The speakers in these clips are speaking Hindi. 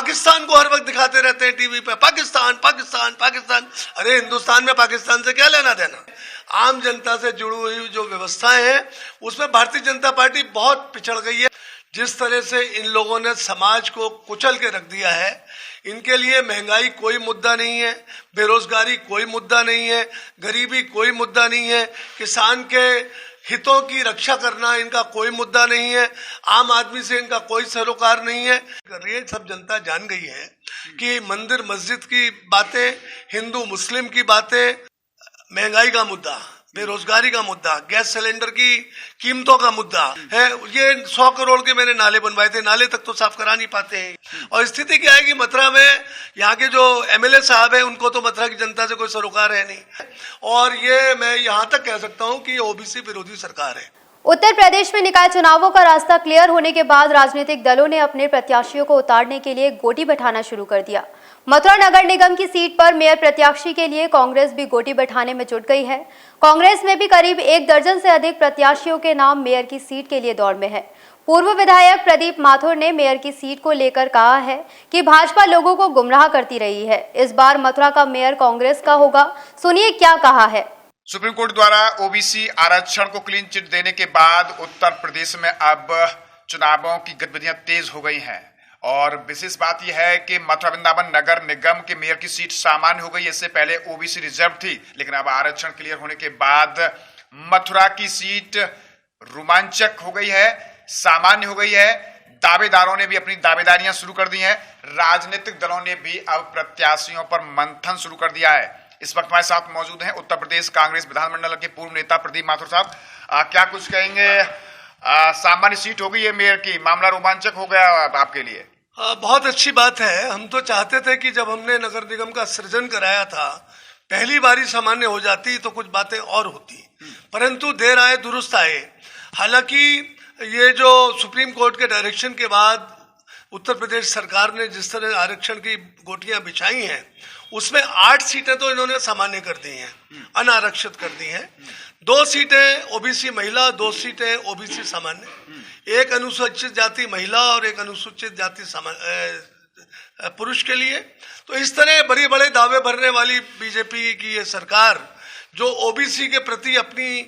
पाकिस्तान को हर वक्त दिखाते रहते हैं टीवी पे, पाकिस्तान पाकिस्तान पाकिस्तान। अरे हिंदुस्तान में पाकिस्तान से क्या लेना देना। आम जनता से जुड़ी हुई जो व्यवस्थाएं हैं उसमें भारतीय जनता पार्टी बहुत पिछड़ गई है। जिस तरह से इन लोगों ने समाज को कुचल के रख दिया है, इनके लिए महंगाई कोई मुद्दा नहीं है, बेरोजगारी कोई मुद्दा नहीं है, गरीबी कोई मुद्दा नहीं है, किसान के हितों की रक्षा करना इनका कोई मुद्दा नहीं है, आम आदमी से इनका कोई सरोकार नहीं है। ये सब जनता जान गई है कि मंदिर मस्जिद की बातें, हिंदू मुस्लिम की बातें, महंगाई का मुद्दा, बेरोजगारी का मुद्दा, गैस सिलेंडर की कीमतों का मुद्दा है। ये 100 करोड़ के मैंने नाले बनवाए थे, नाले तक तो साफ करा नहीं पाते हैं। और स्थिति क्या है कि मथुरा में यहाँ के जो एमएलए साहब हैं उनको तो मथुरा की जनता से कोई सरोकार है नहीं। और ये मैं यहाँ तक कह सकता हूँ कि ओबीसी विरोधी सरकार है। उत्तर प्रदेश में निकाय चुनावों का रास्ता क्लियर होने के बाद राजनीतिक दलों ने अपने प्रत्याशियों को उतारने के लिए गोटी बैठाना शुरू कर दिया। मथुरा नगर निगम की सीट पर मेयर प्रत्याशी के लिए कांग्रेस भी गोटी बैठाने में जुट गई है। कांग्रेस में भी करीब 1 दर्जन से अधिक प्रत्याशियों के नाम मेयर की सीट के लिए दौड़ में है। पूर्व विधायक प्रदीप माथुर ने मेयर की सीट को लेकर कहा है कि भाजपा लोगों को गुमराह करती रही है। इस बार मथुरा का मेयर कांग्रेस का होगा, सुनिए क्या कहा है। सुप्रीम कोर्ट द्वारा ओबीसी आरक्षण को क्लीन चिट देने के बाद उत्तर प्रदेश में अब चुनावों की गतिविधियां तेज हो गई हैं और विशेष बात यह है कि मथुरा वृंदावन नगर निगम के मेयर की सीट सामान्य हो गई। इससे पहले ओबीसी रिजर्व थी, लेकिन अब आरक्षण क्लियर होने के बाद मथुरा की सीट रोमांचक हो गई है, सामान्य हो गई है। दावेदारों ने भी अपनी दावेदारियां शुरू कर दी हैं। राजनीतिक दलों ने भी अब प्रत्याशियों पर मंथन शुरू कर दिया है। इस वक्त हमारे साथ मौजूद हैं उत्तर प्रदेश कांग्रेस विधानमंडल के पूर्व नेता प्रदीप माथुर साहब। क्या कुछ कहेंगे? सामान्य सीट हो गई है मेयर की, मामला रोमांचक हो गया आपके लिए? बहुत अच्छी बात है। हम तो चाहते थे कि जब हमने नगर निगम का सृजन कराया था, पहली बारी सामान्य हो जाती तो कुछ बातें और होती, परंतु देर आए दुरुस्त आए। हालांकि ये जो सुप्रीम कोर्ट के डायरेक्शन के बाद उत्तर प्रदेश सरकार ने जिस तरह आरक्षण की गोटियां बिछाई हैं, उसमें 8 सीटें तो इन्होंने सामान्य कर दी हैं, अनारक्षित कर दी हैं। 2 सीटें ओबीसी महिला, 2 सीटें ओबीसी सामान्य, 1 अनुसूचित जाति महिला और 1 अनुसूचित जाति पुरुष के लिए। तो इस तरह बड़े बड़े दावे भरने वाली बीजेपी की ये सरकार जो ओबीसी के प्रति अपनी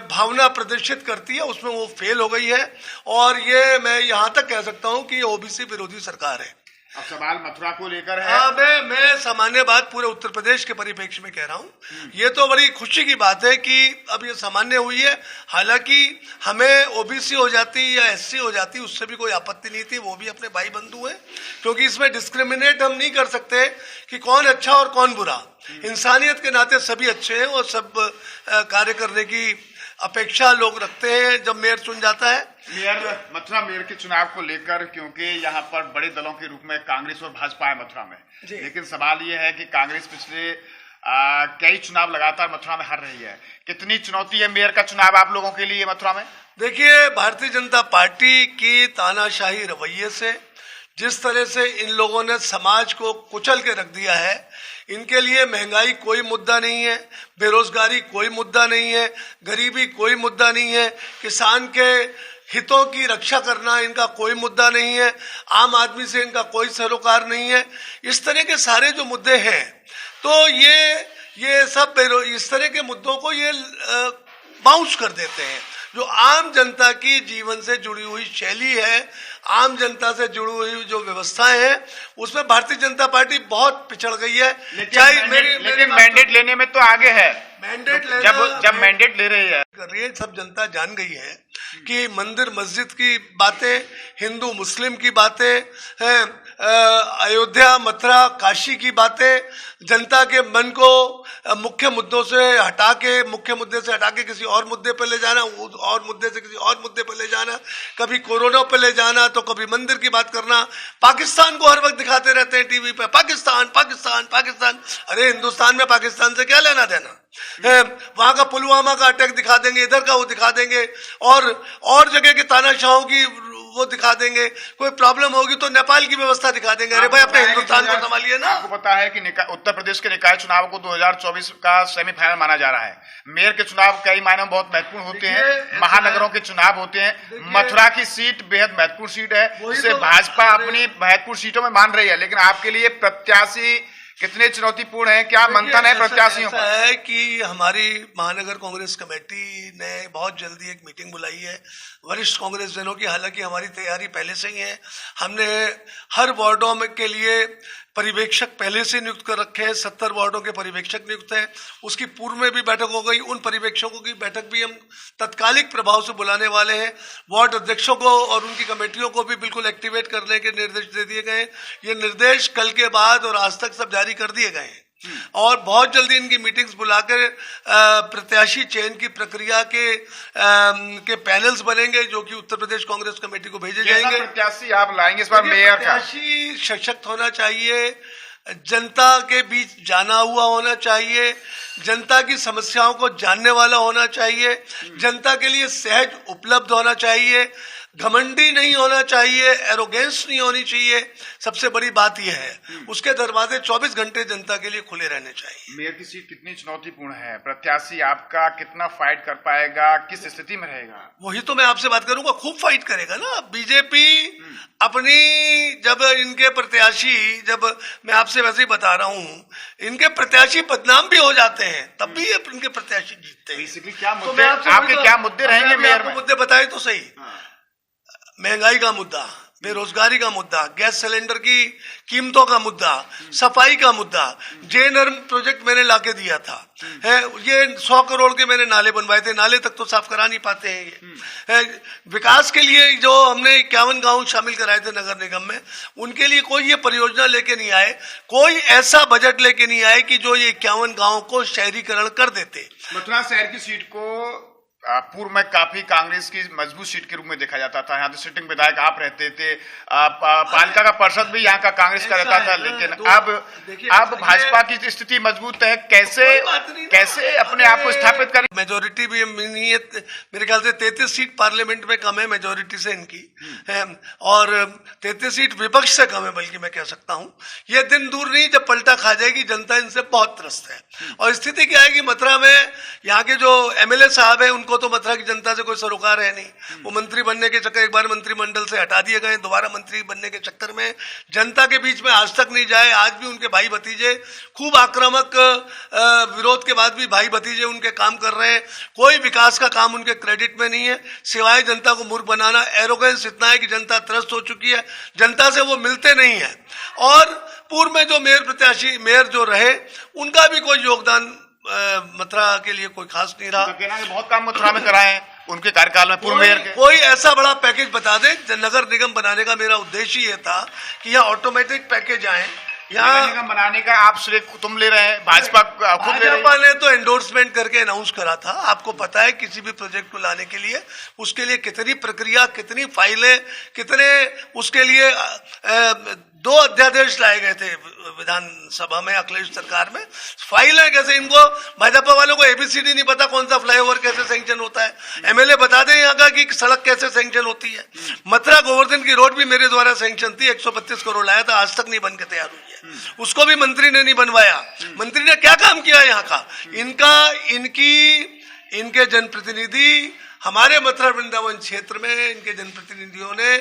भावना प्रदर्शित करती है, उसमें वो फेल हो गई है। और ये मैं यहाँ तक कह सकता हूँ कि ओबीसी विरोधी सरकार है। अब सवाल मथुरा को लेकर है। मैं सामान्य बात पूरे उत्तर प्रदेश के परिप्रेक्ष्य में कह रहा हूँ। ये तो बड़ी खुशी की बात है कि अब ये सामान्य हुई है। हालांकि हमें ओबीसी हो जाती या एससी हो जाती उससे भी कोई आपत्ति नहीं थी, वो भी अपने भाई बंधु हैं, क्योंकि इसमें डिस्क्रिमिनेट हम नहीं कर सकते कि कौन अच्छा और कौन बुरा। इंसानियत के नाते सभी अच्छे हैं और सब कार्य करने की अपेक्षा लोग रखते हैं जब मेयर चुन जाता है। मथुरा मेयर के चुनाव को लेकर, क्योंकि यहाँ पर बड़े दलों के रूप में कांग्रेस और भाजपा है मथुरा में, लेकिन सवाल ये है कि कांग्रेस पिछले कई चुनाव लगातार मथुरा में हार रही है। कितनी चुनौती है मेयर का चुनाव आप लोगों के लिए मथुरा में? देखिए, भारतीय जनता पार्टी की तानाशाही रवैये से, जिस तरह से इन लोगों ने समाज को कुचल के रख दिया है, इनके लिए महंगाई कोई मुद्दा नहीं है, बेरोजगारी कोई मुद्दा नहीं है, गरीबी कोई मुद्दा नहीं है, किसान के हितों की रक्षा करना इनका कोई मुद्दा नहीं है, आम आदमी से इनका कोई सरोकार नहीं है। इस तरह के सारे जो मुद्दे हैं, तो ये सब इस तरह के मुद्दों को ये बाउंस कर देते हैं। जो आम जनता की जीवन से जुड़ी हुई शैली है, आम जनता से जुड़ी हुई जो व्यवस्थाएं हैं, उसमें भारतीय जनता पार्टी बहुत पिछड़ गई है। लेकिन मैंडेट लेने में तो आगे है। मैंडेट जब मैंडेट ले रही है, सब जनता जान गई है कि मंदिर मस्जिद की बातें, हिंदू मुस्लिम की बातें हैं, अयोध्या मथुरा काशी की बातें, जनता के मन को मुख्य मुद्दों से हटा के किसी और मुद्दे पर ले जाना, और मुद्दे से किसी और मुद्दे पर ले जाना, कभी कोरोना पर ले जाना तो कभी मंदिर की बात करना, पाकिस्तान को हर वक्त दिखाते रहते हैं टीवी पे, पाकिस्तान पाकिस्तान पाकिस्तान। अरे हिंदुस्तान में पाकिस्तान से क्या लेना देना। वहां का पुलवामा का अटैक दिखा देंगे, इधर का वो दिखा देंगे, और जगह के तानाशाहों की वो दिखा देंगे, कोई प्रॉब्लम होगी तो नेपाल की व्यवस्था दिखा देंगे। अरे भाई अपने हिंदुस्तान को संभालिए ना। आपको पता है कि उत्तर प्रदेश के निकाय चुनाव को 2024 का सेमीफाइनल माना जा रहा है। मेयर के चुनाव कई मायनों में बहुत महत्वपूर्ण होते हैं, महानगरों के चुनाव होते हैं। मथुरा की सीट बेहद महत्वपूर्ण सीट है, जिसे भाजपा अपनी महत्वपूर्ण सीटों में मान रही है, लेकिन आपके लिए प्रत्याशी कितने चुनौतीपूर्ण है, क्या मंथन है प्रत्याशियों का? ऐसा है कि हमारी महानगर कांग्रेस कमेटी ने बहुत जल्दी एक मीटिंग बुलाई है वरिष्ठ कांग्रेसजनों की। हालांकि हमारी तैयारी पहले से ही है, हमने हर वार्डों में के लिए पर्यवेक्षक पहले से नियुक्त कर रखे हैं, 70 वार्डों के पर्यवेक्षक नियुक्त हैं। उसकी पूर्व में भी बैठक हो गई, उन पर्यवेक्षकों की बैठक भी हम तत्कालिक प्रभाव से बुलाने वाले हैं। वार्ड अध्यक्षों को और उनकी कमेटियों को भी बिल्कुल एक्टिवेट करने के निर्देश दे दिए गए। ये निर्देश कल के बाद और आज तक सब जारी कर दिए गए हैं और बहुत जल्दी इनकी मीटिंग्स बुलाकर प्रत्याशी चयन की प्रक्रिया के पैनल्स बनेंगे जो कि उत्तर प्रदेश कांग्रेस कमेटी को भेजे जाएंगे। प्रत्याशी आप लाएंगे इस बार मेयर का? प्रत्याशी सशक्त होना चाहिए, जनता के बीच जाना हुआ होना चाहिए, जनता की समस्याओं को जानने वाला होना चाहिए, जनता के लिए सहज उपलब्ध होना चाहिए, घमंडी नहीं होना चाहिए, एरोगेंस नहीं होनी चाहिए। सबसे बड़ी बात यह है, उसके दरवाजे 24 घंटे जनता के लिए खुले रहने चाहिए। मेयर की सीट कितनी चुनौतीपूर्ण है, प्रत्याशी आपका कितना फाइट कर पाएगा, किस स्थिति में रहेगा? वही तो मैं आपसे बात करूंगा, खूब फाइट करेगा ना बीजेपी अपनी। जब इनके प्रत्याशी, जब मैं आपसे वैसे ही बता रहा हूं, इनके प्रत्याशी बदनाम भी हो जाते हैं तब भी इनके प्रत्याशी जीतते हैं। बेसिकली क्या मुद्दे, आपके क्या मुद्दे रहेंगे मेयर में? मुद्दे बताए तो सही। महंगाई का मुद्दा, बेरोजगारी का मुद्दा, गैस सिलेंडर की कीमतों का मुद्दा, सफाई का मुद्दा, जेएनआरएम प्रोजेक्ट मैंने लाके दिया था है, ये 100 करोड़ के मैंने नाले बनवाए थे, नाले तक तो साफ करा नहीं पाते हैं ये है। विकास के लिए जो हमने 51 गांव शामिल कराए थे नगर निगम में, उनके लिए कोई ये परियोजना लेके नहीं आए, कोई ऐसा बजट लेके नहीं आए कि जो ये 51 गांव को शहरीकरण कर देते। मथुरा शहर की सीट को पूर्व में काफी कांग्रेस की मजबूत सीट के रूप में देखा जाता था। यहाँ तो सिटिंग विधायक आप रहते थे, पालिका का पार्षद भी यहाँ का कांग्रेस का रहता था, लेकिन अब भाजपा की स्थिति मजबूत है। कैसे अपने आप को स्थापित करें? मेजोरिटी भी नहीं है, मेरे ख्याल से 33 सीट पार्लियामेंट में कम है मेजोरिटी से इनकी है, और 33 सीट विपक्ष से कम है, बल्कि मैं कह सकता हूँ ये दिन दूर नहीं जब पलटा खा जाएगी। जनता इनसे बहुत त्रस्त है और स्थिति क्या है कि मथुरा में यहाँ के जो एमएलए साहब है उनको तो मथुरा की जनता से कोई सरोकार है नहीं। वो मंत्री बनने के चक्कर, एक बार मंत्रिमंडल से हटा दिए गए, दोबारा मंत्री बनने के चक्कर में जनता के बीच में आज तक नहीं जाए। आज भी उनके भाई भतीजे खूब आक्रामक विरोध के बाद भी भाई भतीजे उनके काम कर रहे हैं। कोई विकास का काम उनके क्रेडिट में नहीं है, सिवाय जनता को मूर्ख बनाना। एरोगेंस इतना है कि जनता त्रस्त हो चुकी है, जनता से वो मिलते नहीं है। और पूर्व में जो मेयर जो रहे उनका भी कोई योगदान मथुरा के लिए कोई खास नहीं रहा। कहना है बहुत काम मथुरा में कराए हैं उनके कार्यकाल में पूर्व मेयर के। कोई ऐसा बड़ा पैकेज बता दे। नगर निगम बनाने का मेरा उद्देश्य ये था कि यहाँ ऑटोमेटिक पैकेज आए। यहाँ निगम बनाने का आप तुम ले रहे हैं, भाजपा खुद ले रही है। भाजपा ने तो एंडोर्समेंट करके अनाउंस करा था। आपको पता है किसी भी प्रोजेक्ट को लाने के लिए उसके लिए कितनी प्रक्रिया, कितनी फाइलें, कितने उसके लिए 2 अध्यादेश लाए गए थे विधानसभा में, अखिलेश सरकार में। फाइल है कैसे, इनको भाजपा वालों को एबीसीडी नहीं पता कौन सा फ्लाईओवर कैसे सैंक्शन होता है। एमएलए बता दें यहाँ का कि सड़क कैसे सैंक्शन होती है। मथुरा गोवर्धन की रोड भी मेरे द्वारा सैंक्शन थी, 132 करोड़ लाया था, आज तक नहीं बन के तैयार हुई है। उसको भी मंत्री ने नहीं बनवाया। मंत्री ने क्या काम किया यहाँ का? इनके जनप्रतिनिधि हमारे मथुरा वृंदावन क्षेत्र में, इनके जनप्रतिनिधियों ने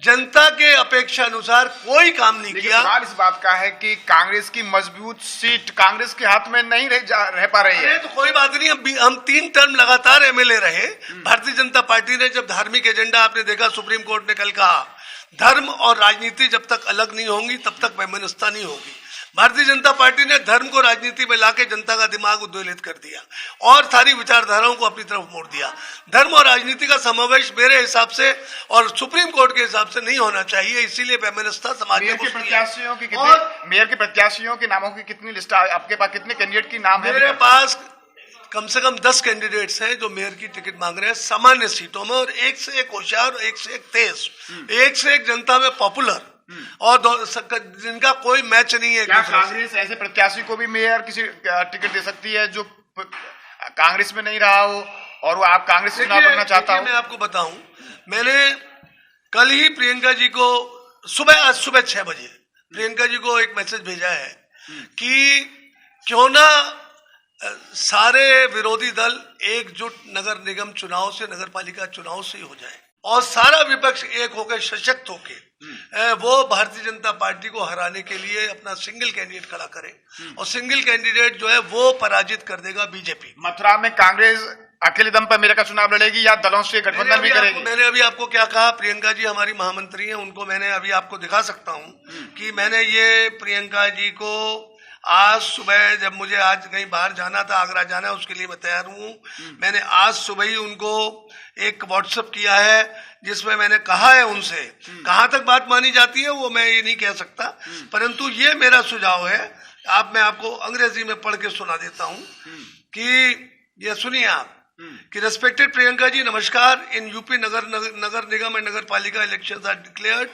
जनता के अपेक्षा अनुसार कोई काम नहीं किया। सवाल इस बात का है कि कांग्रेस की मजबूत सीट कांग्रेस के हाथ में नहीं रह पा रही है। तो कोई बात नहीं, हम 3 टर्म लगातार एमएलए रहे। भारतीय जनता पार्टी ने जब धार्मिक एजेंडा, आपने देखा सुप्रीम कोर्ट ने कल कहा, धर्म और राजनीति जब तक अलग नहीं होंगी तब तक वैमनस्यता नहीं होगी। भारतीय जनता पार्टी ने धर्म को राजनीति में लाके जनता का दिमाग उद्वेलित कर दिया और सारी विचारधाराओं को अपनी तरफ मोड़ दिया। धर्म और राजनीति का समावेश मेरे हिसाब से और सुप्रीम कोर्ट के हिसाब से नहीं होना चाहिए, इसीलिए वैमनस्यता समाज में। मेयर के प्रत्याशियों के नामों की कितनी लिस्ट आपके पास, कितने कैंडिडेट की नाम है? मेरे पास कम से कम 10 कैंडिडेट्स हैं जो मेयर की टिकट मांग रहे हैं सामान्य सीटों में, और एक से एक होशियार, एक से एक तेज, एक से एक जनता में पॉपुलर, और जिनका कोई मैच नहीं है। क्या कांग्रेस ऐसे प्रत्याशी को भी मेयर किसी टिकट दे सकती है जो कांग्रेस में नहीं रहा हो और वो आप कांग्रेस से चुनाव लड़ना चाहता हो? मैं आपको बताऊं, मैंने कल ही प्रियंका जी को आज सुबह 6 बजे प्रियंका जी को एक मैसेज भेजा है कि क्यों ना सारे विरोधी दल एकजुट नगर निगम चुनाव से, नगर पालिका चुनाव से ही हो जाए और सारा विपक्ष एक होकर, सशक्त होकर वो भारतीय जनता पार्टी को हराने के लिए अपना सिंगल कैंडिडेट खड़ा करे और सिंगल कैंडिडेट जो है वो पराजित कर देगा बीजेपी। मथुरा में कांग्रेस अकेले दम पर मेयर का चुनाव लड़ेगी या दलों से गठबंधन भी करेगी? मैंने अभी आपको क्या कहा, प्रियंका जी हमारी महामंत्री हैं, उनको मैंने अभी आपको दिखा सकता हूं कि मैंने ये प्रियंका जी को आज सुबह, जब मुझे आज कहीं बाहर जाना था, आगरा जाना है, उसके लिए मैं तैयार हूं, मैंने आज सुबह ही उनको एक व्हाट्सएप किया है जिसमें मैंने कहा है उनसे, कहां तक बात मानी जाती है वो मैं ये नहीं कह सकता, परंतु ये मेरा सुझाव है। मैं आपको अंग्रेजी में पढ़ के सुना देता हूं कि ये सुनिए आप कि रेस्पेक्टेड प्रियंका जी, नमस्कार। In UP Nagar Nigam and नगर पालिका elections are declared.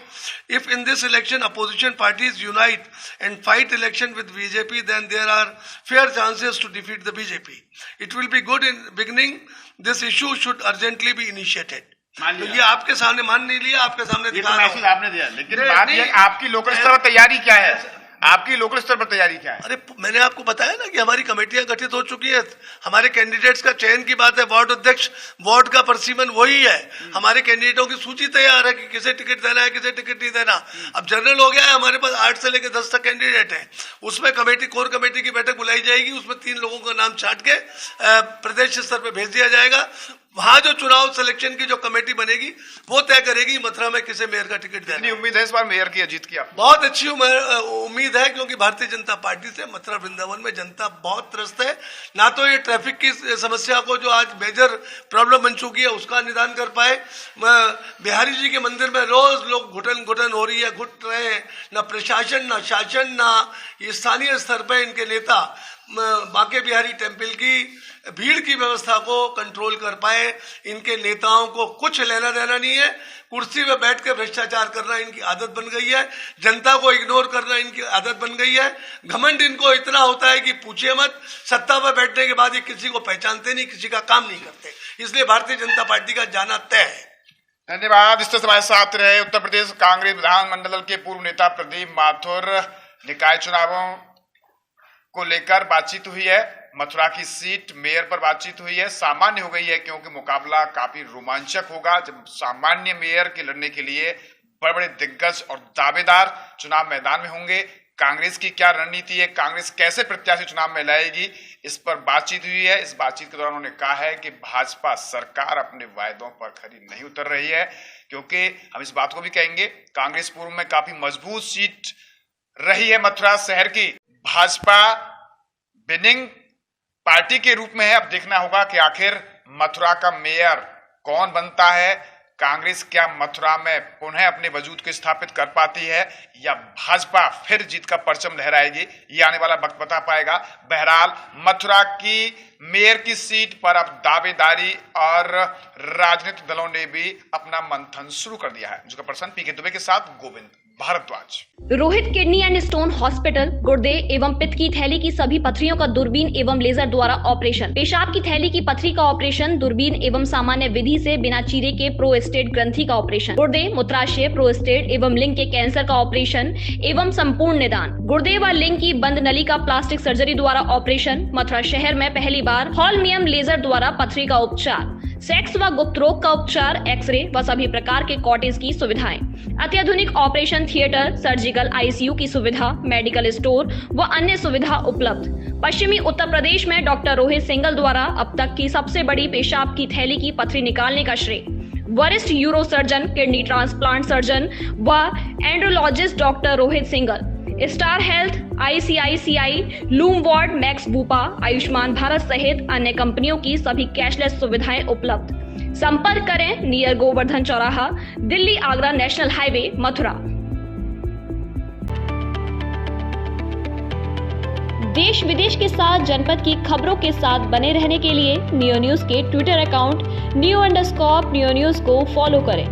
If in this election opposition parties unite and fight election with BJP, then there are fair chances to defeat the BJP. It will be good in beginning, this issue should urgently be initiated. तो ये आपके सामने मान नहीं लिया, आपके सामने दिखा रहा हूं। आपने दिया, लेकिन बात ये आपकी लोकल स्तर पर तैयारी क्या है? आपकी लोकल स्तर पर तैयारी क्या है? अरे मैंने आपको बताया ना कि हमारी कमेटियां गठित हो चुकी है, हमारे कैंडिडेट्स का चयन की बात है, वार्ड अध्यक्ष, वार्ड का परसिमन वही है, हमारे कैंडिडेटों की सूची तैयार है कि किसे टिकट देना है, किसे टिकट नहीं देना। अब जनरल हो गया है, हमारे पास 8 से लेकर 10 तक कैंडिडेट है, उसमें कोर कमेटी की बैठक बुलाई जाएगी, उसमें 3 लोगों का नाम छांट के प्रदेश स्तर पर भेज दिया जाएगा। वहां जो चुनाव सिलेक्शन की जो कमेटी बनेगी वो तय करेगी मथुरा में किसे मेयर का टिकट देना। कितनी उम्मीद है इस बार मेयर की जीत की? आप बहुत अच्छी उम्मीद है, क्योंकि भारतीय जनता पार्टी से मथुरा वृंदावन में जनता बहुत त्रस्त है। ना तो ये ट्रैफिक की समस्या को, जो आज मेजर प्रॉब्लम बन चुकी है, उसका निदान कर पाए। बिहारी जी के मंदिर में रोज लोग घुटन हो रही है, घुट रहे हैं, ना प्रशासन, ना शासन, ना ये स्थानीय स्तर पर इनके नेता बांके बिहारी टेम्पल की भीड़ की व्यवस्था को कंट्रोल कर पाए। इनके नेताओं को कुछ लेना देना नहीं है, कुर्सी में बैठ के भ्रष्टाचार करना इनकी आदत बन गई है, जनता को इग्नोर करना इनकी आदत बन गई है। घमंड इनको इतना होता है कि पूछिए मत, सत्ता पर बैठने के बाद ये किसी को पहचानते नहीं, किसी का काम नहीं करते, इसलिए भारतीय जनता पार्टी का जाना तय है। धन्यवाद। इस तरह हमारे साथ रहे उत्तर प्रदेश कांग्रेस विधानमंडल के पूर्व नेता प्रदीप माथुर। निकाय चुनावों को लेकर बातचीत हुई है, मथुरा की सीट मेयर पर बातचीत हुई है, सामान्य हो गई है क्योंकि मुकाबला काफी रोमांचक होगा जब सामान्य मेयर के लड़ने के लिए बड़े बड़े दिग्गज और दावेदार चुनाव मैदान में होंगे। कांग्रेस की क्या रणनीति है, कांग्रेस कैसे प्रत्याशी चुनाव में लाएगी, इस पर बातचीत हुई है। इस बातचीत के दौरान उन्होंने कहा है कि भाजपा सरकार अपने वायदों पर खरी नहीं उतर रही है, क्योंकि हम इस बात को भी कहेंगे कांग्रेस पूर्व में काफी मजबूत सीट रही है मथुरा शहर की। भाजपा विनिंग पार्टी के रूप में है। अब देखना होगा कि आखिर मथुरा का मेयर कौन बनता है। कांग्रेस क्या मथुरा में पुनः अपने वजूद को स्थापित कर पाती है या भाजपा फिर जीत का परचम लहराएगी, ये आने वाला वक्त बता पाएगा। बहरहाल मथुरा की मेयर की सीट पर अब दावेदारी और राजनीतिक दलों ने भी अपना मंथन शुरू कर दिया है। जिसका पर्सन पीके दुबे के साथ Govind Bhardwaj. Rohit kidney and stone hospital गुर्दे एवं पित्त की थैली की सभी पथरियों का दूरबीन एवं लेजर द्वारा ऑपरेशन, पेशाब की थैली की पथरी का ऑपरेशन दूरबीन एवं सामान्य विधि से बिना चीरे के प्रोस्टेट ग्रंथि का ऑपरेशन, गुर्दे, मूत्राशय, प्रोस्टेट एवं लिंग के कैंसर का ऑपरेशन एवं संपूर्ण निदान, गुर्दे व लिंग की बंद नली का प्लास्टिक सर्जरी द्वारा ऑपरेशन। मथुरा शहर में पहली बार हॉलमियम लेजर द्वारा पथरी का उपचार, सेक्स व गुप्त रोग का उपचार, एक्सरे व सभी प्रकार के कॉटेज की सुविधाएं, अत्याधुनिक ऑपरेशन थिएटर, सर्जिकल आईसीयू की सुविधा, मेडिकल स्टोर व अन्य सुविधा उपलब्ध। पश्चिमी उत्तर प्रदेश में डॉक्टर रोहित सिंगल द्वारा अब तक की सबसे बड़ी पेशाब की थैली की पथरी निकालने का श्रेय। वरिष्ठ uro surgeon, kidney transplant surgeon व andrologist doctor Rohit Singal, Star Health, ICICI, Lombard, Max Bupa, Ayushman Bharat सहित अन्य कंपनियों की सभी कैशलेस सुविधाएं उपलब्ध। संपर्क करें नियर गोवर्धन चौराहा, दिल्ली आगरा नेशनल हाईवे, मथुरा। देश विदेश के साथ जनपद की खबरों के साथ बने रहने के लिए नियो न्यूज के ट्विटर अकाउंट new_न्यूज को फॉलो करें।